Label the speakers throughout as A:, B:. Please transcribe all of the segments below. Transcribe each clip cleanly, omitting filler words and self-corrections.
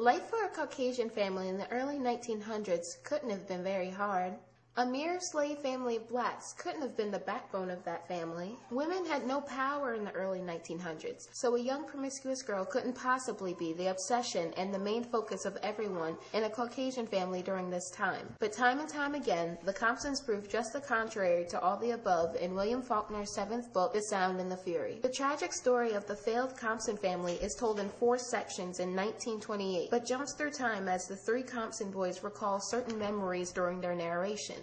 A: Life for a Caucasian family in the early 1900s couldn't have been very hard. A mere slave family of blacks couldn't have been the backbone of that family. Women had no power in the early 1900s, so a young promiscuous girl couldn't possibly be the obsession and the main focus of everyone in a Caucasian family during this time. But time and time again, the Compsons proved just the contrary to all the above in William Faulkner's seventh book, The Sound and the Fury. The tragic story of the failed Compson family is told in 4 sections in 1928, but jumps through time as the 3 Compson boys recall certain memories during their narration.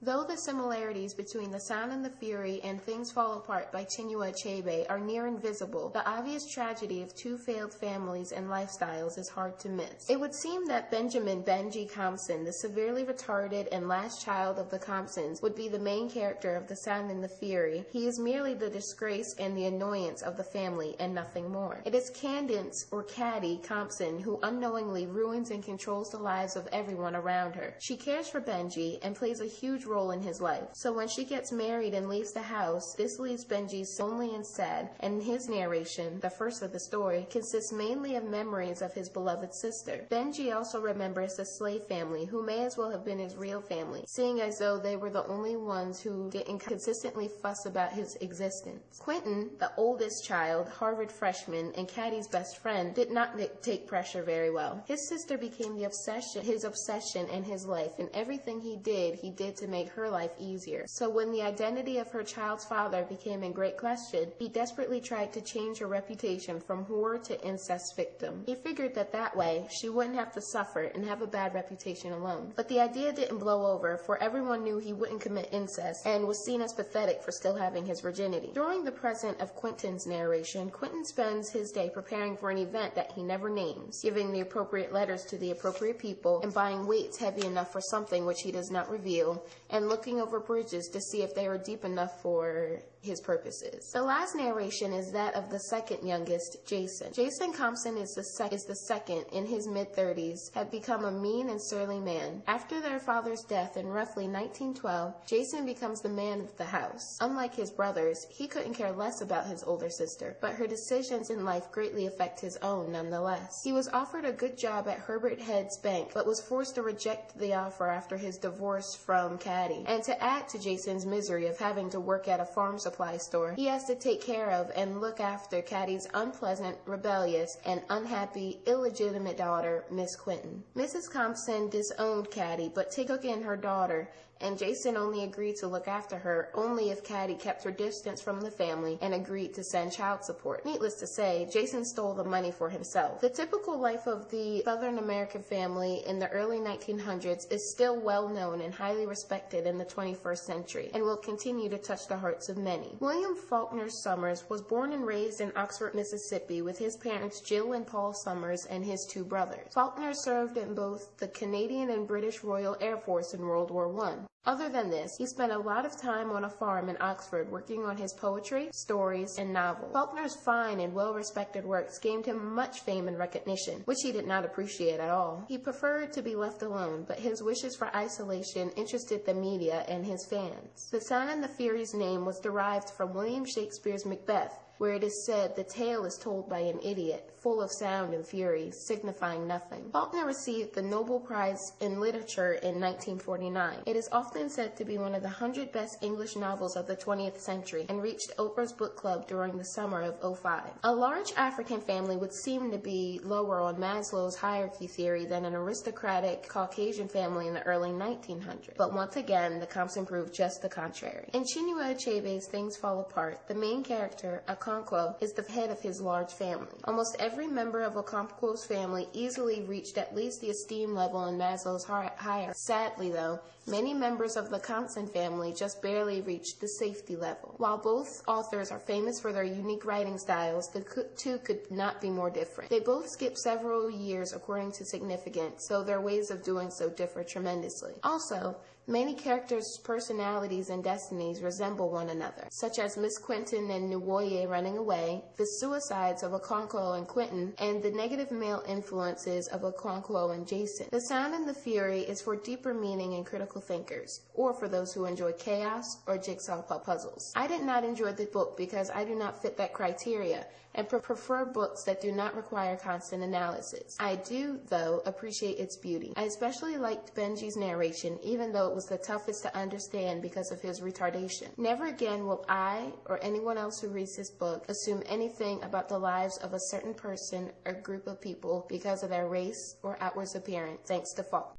A: Though the similarities between The Sound and the Fury and Things Fall Apart by Chinua Achebe are near invisible, the obvious tragedy of 2 failed families and lifestyles is hard to miss. It would seem that Benjamin "Benji" Compson, the severely retarded and last child of the Compsons, would be the main character of The Sound and the Fury. He is merely the disgrace and the annoyance of the family and nothing more. It is Candace, or Caddy, Compson who unknowingly ruins and controls the lives of everyone around her. She cares for Benji and plays a huge role in his life. So when she gets married and leaves the house, this leaves Benji lonely and sad, and his narration, the first of the story, consists mainly of memories of his beloved sister. Benji also remembers the slave family, who may as well have been his real family, seeing as though they were the only ones who didn't consistently fuss about his existence. Quentin, the oldest child, Harvard freshman, and Caddy's best friend, did not take pressure very well. His sister became his obsession in his life, and everything he did to make her life easier. So when the identity of her child's father became in great question, he desperately tried to change her reputation from whore to incest victim. He figured that way, she wouldn't have to suffer and have a bad reputation alone. But the idea didn't blow over, for everyone knew he wouldn't commit incest and was seen as pathetic for still having his virginity. During the present of Quentin's narration, Quentin spends his day preparing for an event that he never names, giving the appropriate letters to the appropriate people, and buying weights heavy enough for something which he does not reveal, and looking over bridges to see if they were deep enough for his purposes. The last narration is that of the second youngest, Jason. Jason Compson is the second, in his mid-30s, had become a mean and surly man. After their father's death in roughly 1912, Jason becomes the man of the house. Unlike his brothers, he couldn't care less about his older sister, but her decisions in life greatly affect his own nonetheless. He was offered a good job at Herbert Head's bank, but was forced to reject the offer after his divorce from Caddy. And to add to Jason's misery of having to work at a farm supply store, he has to take care of and look after Caddy's unpleasant, rebellious, and unhappy, illegitimate daughter, Miss Quentin. Mrs. Compson disowned Caddy, but took in her daughter, and Jason only agreed to look after her only if Caddy kept her distance from the family and agreed to send child support. Needless to say, Jason stole the money for himself. The typical life of the Southern American family in the early 1900s is still well known and highly respected in the 21st century, and will continue to touch the hearts of many. William Faulkner Summers was born and raised in Oxford, Mississippi, with his parents Jill and Paul Summers and his 2 brothers. Faulkner served in both the Canadian and British Royal Air Force in World War I. Other than this, he spent a lot of time on a farm in Oxford working on his poetry, stories, and novels. Faulkner's fine and well-respected works gained him much fame and recognition, which he did not appreciate at all. He preferred to be left alone, but his wishes for isolation interested the media and his fans. The Sound and the Fury's name was derived from William Shakespeare's Macbeth, where it is said the tale is told by an idiot, full of sound and fury, signifying nothing. Faulkner received the Nobel Prize in Literature in 1949. It is often said to be one of the 100 best English novels of the 20th century, and reached Oprah's book club during the summer of '05. A large African family would seem to be lower on Maslow's hierarchy theory than an aristocratic Caucasian family in the early 1900s. But once again, the Compson proved just the contrary. In Chinua Achebe's Things Fall Apart, the main character, Okonkwo, is the head of his large family. Almost every member of Okonkwo's family easily reached at least the esteem level in Maslow's hierarchy. Sadly, though, many members of the Compson family just barely reached the safety level. While both authors are famous for their unique writing styles, the 2 could not be more different. They both skip several years according to significance, so their ways of doing so differ tremendously. Also, Many characters' personalities and destinies resemble one another, such as Miss Quentin and Nuoye running away, the suicides of Okonkwo and Quentin, and the negative male influences of Okonkwo and Jason. The Sound and the Fury is for deeper meaning and critical thinkers, or for those who enjoy chaos or jigsaw puzzles. I did not enjoy the book because I do not fit that criteria, and prefer books that do not require constant analysis. I do, though, appreciate its beauty. I especially liked Benji's narration, even though it was the toughest to understand because of his retardation. Never again will I, or anyone else who reads this book, assume anything about the lives of a certain person or group of people because of their race or outward appearance. Thanks to Fault.